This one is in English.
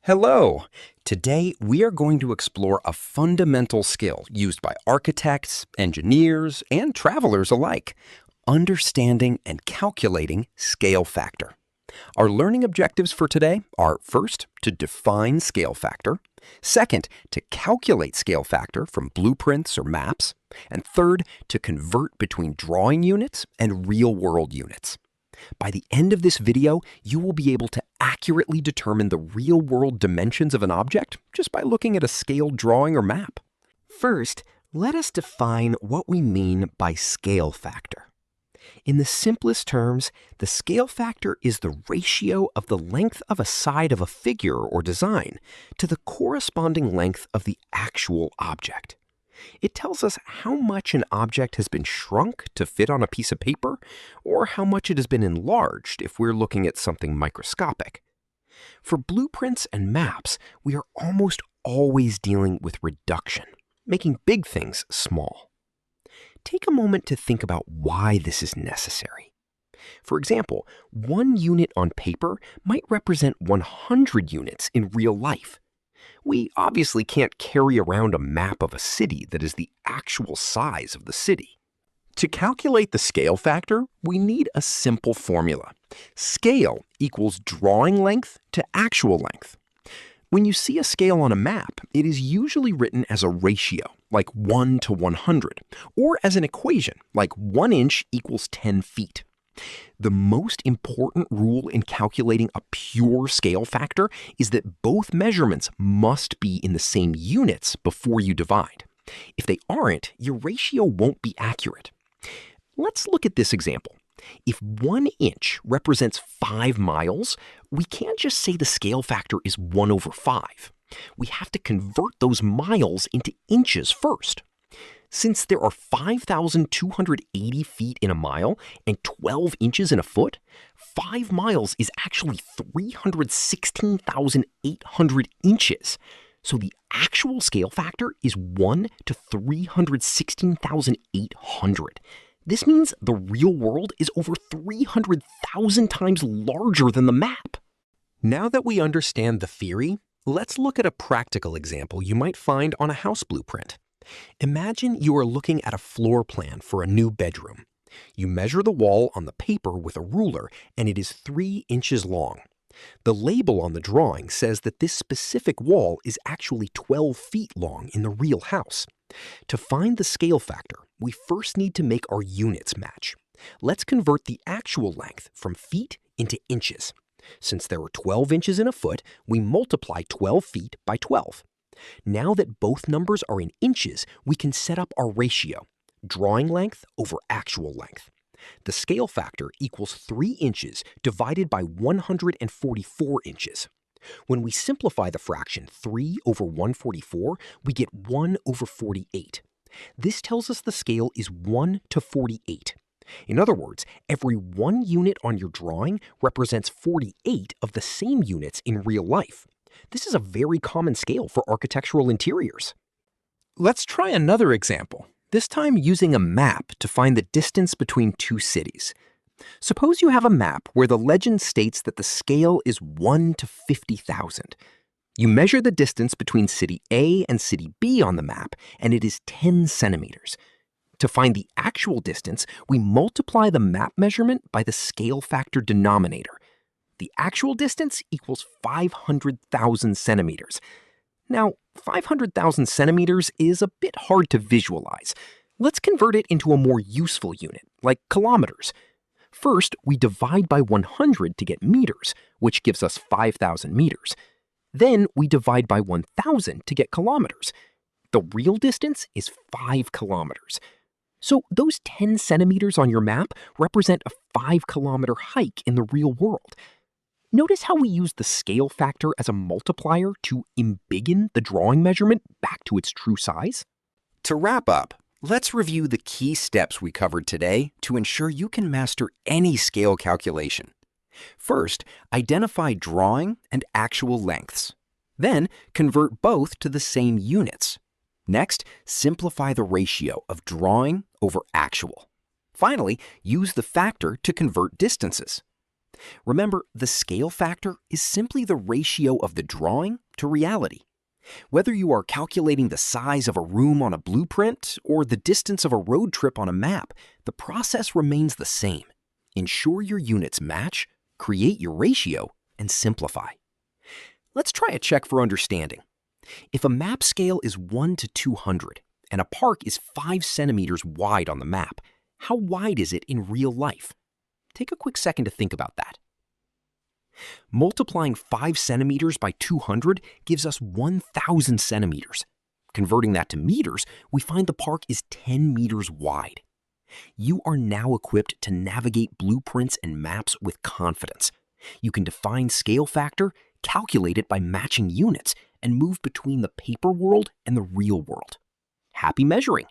Hello! Today we are going to explore a fundamental skill used by architects, engineers, and travelers alike: understanding and calculating scale factor. Our learning objectives for today are, first, to define scale factor; second, to calculate scale factor from blueprints or maps; and third, to convert between drawing units and real-world units. By the end of this video, you will be able to accurately determine the real-world dimensions of an object just by looking at a scaled drawing or map. First, let us define what we mean by scale factor. In the simplest terms, the scale factor is the ratio of the length of a side of a figure or design to the corresponding length of the actual object. It tells us how much an object has been shrunk to fit on a piece of paper, or how much it has been enlarged if we're looking at something microscopic. For blueprints and maps, we are almost always dealing with reduction, making big things small. Take a moment to think about why this is necessary. For example, 1 unit on paper might represent 100 units in real life. We obviously can't carry around a map of a city that is the actual size of the city. To calculate the scale factor, we need a simple formula. Scale equals drawing length to actual length. When you see a scale on a map, it is usually written as a ratio, like 1 to 100, or as an equation, like 1 inch equals 10 feet. The most important rule in calculating a pure scale factor is that both measurements must be in the same units before you divide. If they aren't, your ratio won't be accurate. Let's look at this example. If 1 inch represents 5 miles, we can't just say the scale factor is 1 over 5. We have to convert those miles into inches first. Since there are 5,280 feet in a mile and 12 inches in a foot, 5 miles is actually 316,800 inches. So the actual scale factor is 1 to 316,800. This means the real world is over 300,000 times larger than the map. Now that we understand the theory, let's look at a practical example you might find on a house blueprint. Imagine you are looking at a floor plan for a new bedroom. You measure the wall on the paper with a ruler, and it is 3 inches long. The label on the drawing says that this specific wall is actually 12 feet long in the real house. To find the scale factor, we first need to make our units match. Let's convert the actual length from feet into inches. Since there are 12 inches in a foot, we multiply 12 feet by 12. Now that both numbers are in inches, we can set up our ratio: drawing length over actual length. The scale factor equals 3 inches divided by 144 inches. When we simplify the fraction 3 over 144, we get 1 over 48. This tells us the scale is 1 to 48. In other words, every 1 unit on your drawing represents 48 of the same units in real life. This is a very common scale for architectural interiors. Let's try another example, this time using a map to find the distance between 2 cities. Suppose you have a map where the legend states that the scale is 1 to 50,000. You measure the distance between city A and city B on the map, and it is 10 centimeters. To find the actual distance, we multiply the map measurement by the scale factor denominator. The actual distance equals 500,000 centimeters. Now, 500,000 centimeters is a bit hard to visualize. Let's convert it into a more useful unit, like kilometers. First, we divide by 100 to get meters, which gives us 5,000 meters. Then we divide by 1,000 to get kilometers. The real distance is 5 kilometers. So those 10 centimeters on your map represent a 5-kilometer hike in the real world. Notice how we use the scale factor as a multiplier to embiggen the drawing measurement back to its true size? To wrap up, let's review the key steps we covered today to ensure you can master any scale calculation. First, identify drawing and actual lengths. Then, convert both to the same units. Next, simplify the ratio of drawing over actual. Finally, use the factor to convert distances. Remember, the scale factor is simply the ratio of the drawing to reality. Whether you are calculating the size of a room on a blueprint or the distance of a road trip on a map, the process remains the same. Ensure your units match, create your ratio, and simplify. Let's try a check for understanding. If a map scale is 1 to 200 and a park is 5 centimeters wide on the map, how wide is it in real life? Take a quick second to think about that. Multiplying 5 centimeters by 200 gives us 1,000 centimeters. Converting that to meters, we find the park is 10 meters wide. You are now equipped to navigate blueprints and maps with confidence. You can define scale factor, calculate it by matching units, and move between the paper world and the real world. Happy measuring!